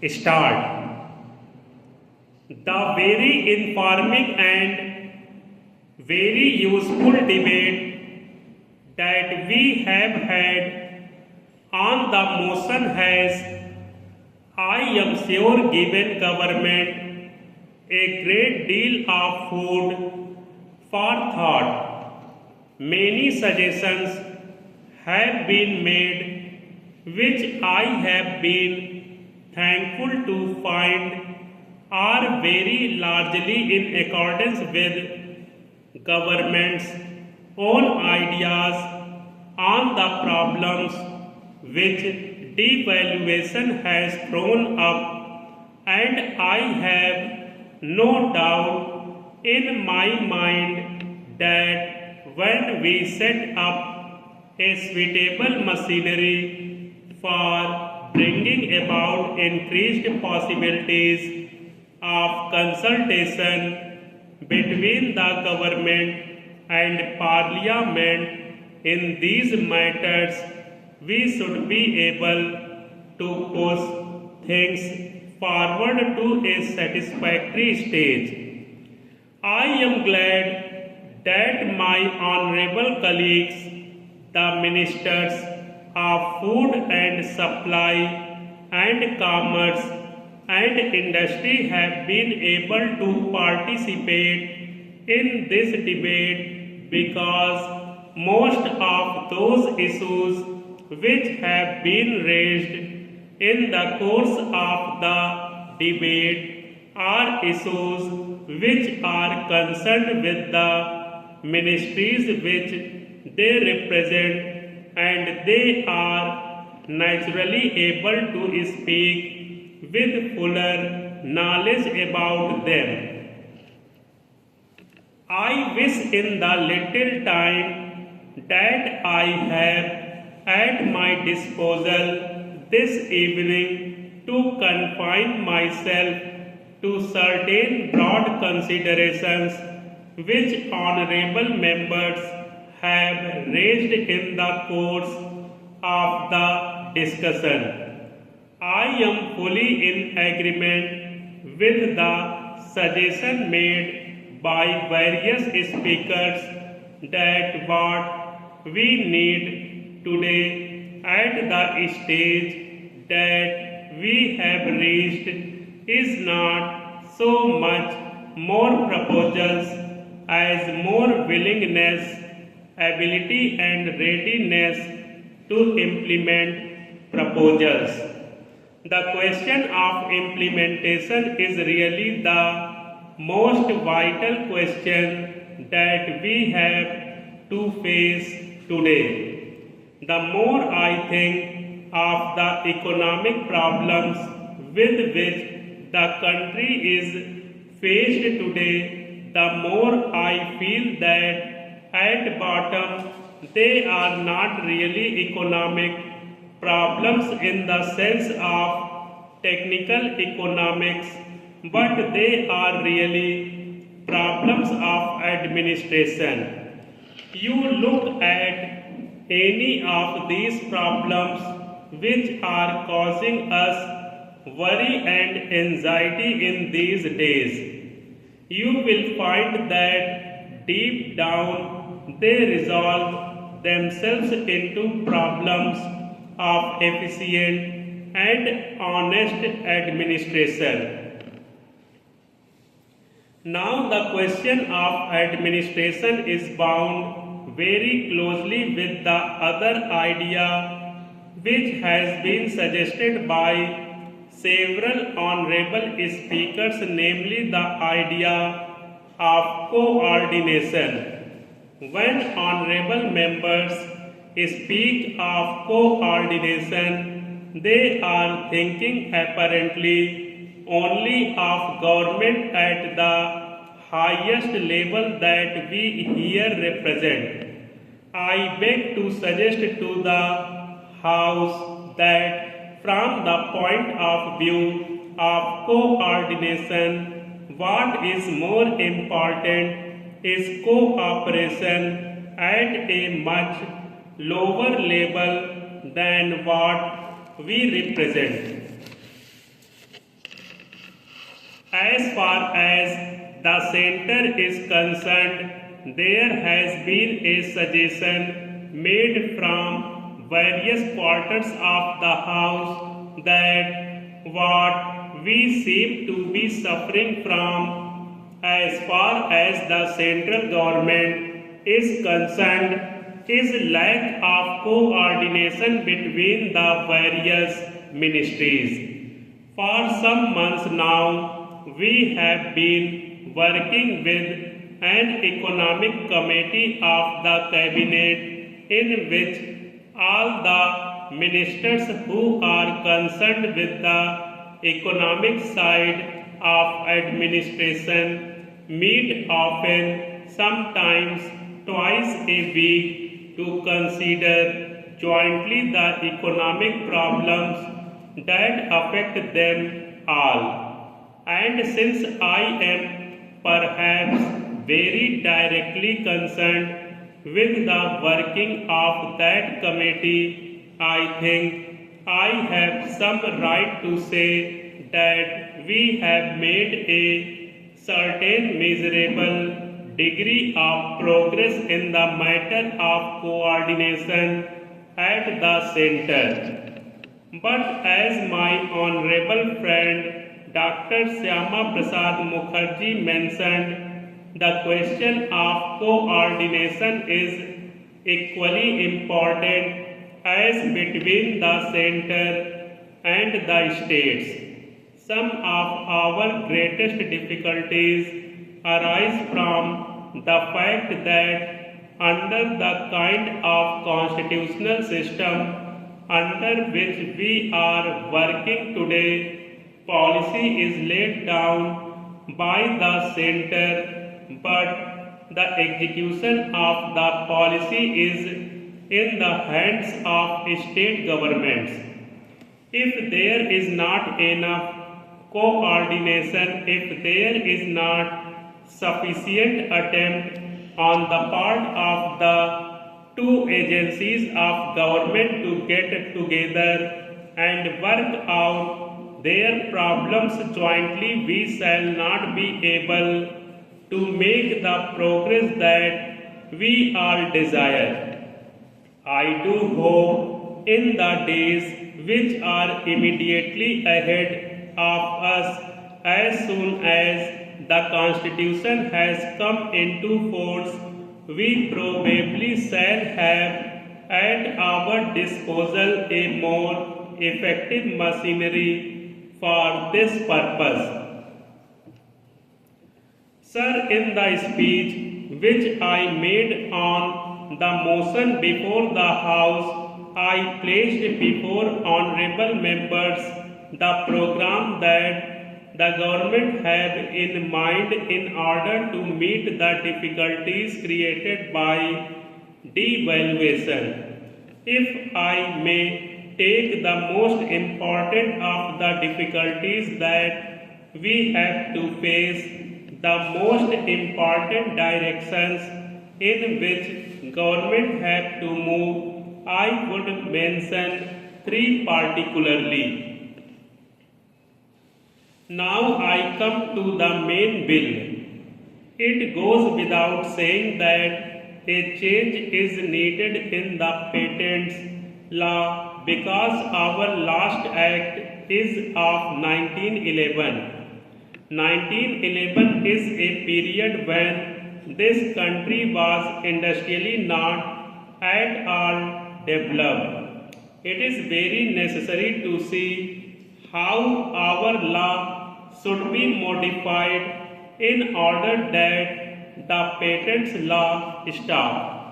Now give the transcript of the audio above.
start. The very informing and very useful debate that we have had on the motion has, I am sure, given government a great deal of food for thought. Many suggestions have been made which I have been thankful to find are very largely in accordance with government's own ideas on the problems which devaluation has thrown up, and I have no doubt in my mind that when we set up a suitable machinery for bringing about increased possibilities of consultation between the government and parliament in these matters, we should be able to push things forward to a satisfactory stage. I am glad that my honorable colleagues, the ministers of food and supply and commerce and industry, have been able to participate in this debate because most of those issues which have been raised in the course of the debate are issues which are concerned with the ministries which they represent, and they are naturally able to speak with fuller knowledge about them. I wish in the little time that I have at my disposal this evening to confine myself to certain broad considerations which honorable members have raised in the course of the discussion. I am fully in agreement with the suggestion made by various speakers that what we need today at the stage that we have reached is not so much more proposals as more willingness, ability and readiness to implement proposals. The question of implementation is really the most vital question that we have to face today. The more I think of the economic problems with which the country is faced today, the more I feel that at bottom they are not really economic problems in the sense of technical economics, but they are really problems of administration. You look at any of these problems which are causing us worry and anxiety in these days. You will find that deep down they resolve themselves into problems of efficient and honest administration. Now the question of administration is bound very closely with the other idea which has been suggested by several honorable speakers, namely the idea of coordination. When honorable members speak of coordination, they are thinking apparently only of government at the highest level that we here represent. I beg to suggest to the House that from the point of view of coordination, what is more important is cooperation at a much lower level than what we represent. As far as the center is concerned, there has been a suggestion made from various quarters of the house that what we seem to be suffering from as far as the central government is concerned is lack of coordination between the various ministries. For some months now, we have been working with an economic committee of the cabinet in which all the ministers who are concerned with the economic side of administration meet often, sometimes twice a week, to consider jointly the economic problems that affect them all. And since I am perhaps very directly concerned with the working of that committee, I think I have some right to say that we have made a certain measurable degree of progress in the matter of coordination at the center. But as my honorable friend Dr. Syama Prasad Mukherjee mentioned, the question of coordination is equally important as between the center and the states. Some of our greatest difficulties arise from the fact that under the kind of constitutional system under which we are working today, policy is laid down by the center, but the execution of the policy is in the hands of state governments. If there is not enough coordination, if there is not sufficient attempt on the part of the two agencies of government to get together and work out their problems jointly, we shall not be able to make the progress that we all desire. I do hope in the days which are immediately ahead of us, as soon as the Constitution has come into force, we probably shall have at our disposal a more effective machinery for this purpose. Sir, in the speech which I made on the motion before the House, I placed before honorable members the program that the government had in mind in order to meet the difficulties created by devaluation. If I may take the most important of the difficulties that we have to face, the most important directions in which government have to move, I would mention three particularly. Now I come to the main bill. It goes without saying that a change is needed in the patents law because our last act is of 1911. 1911 is a period when this country was industrially not at all developed. It is very necessary to see how our law should be modified in order that the patents law stop.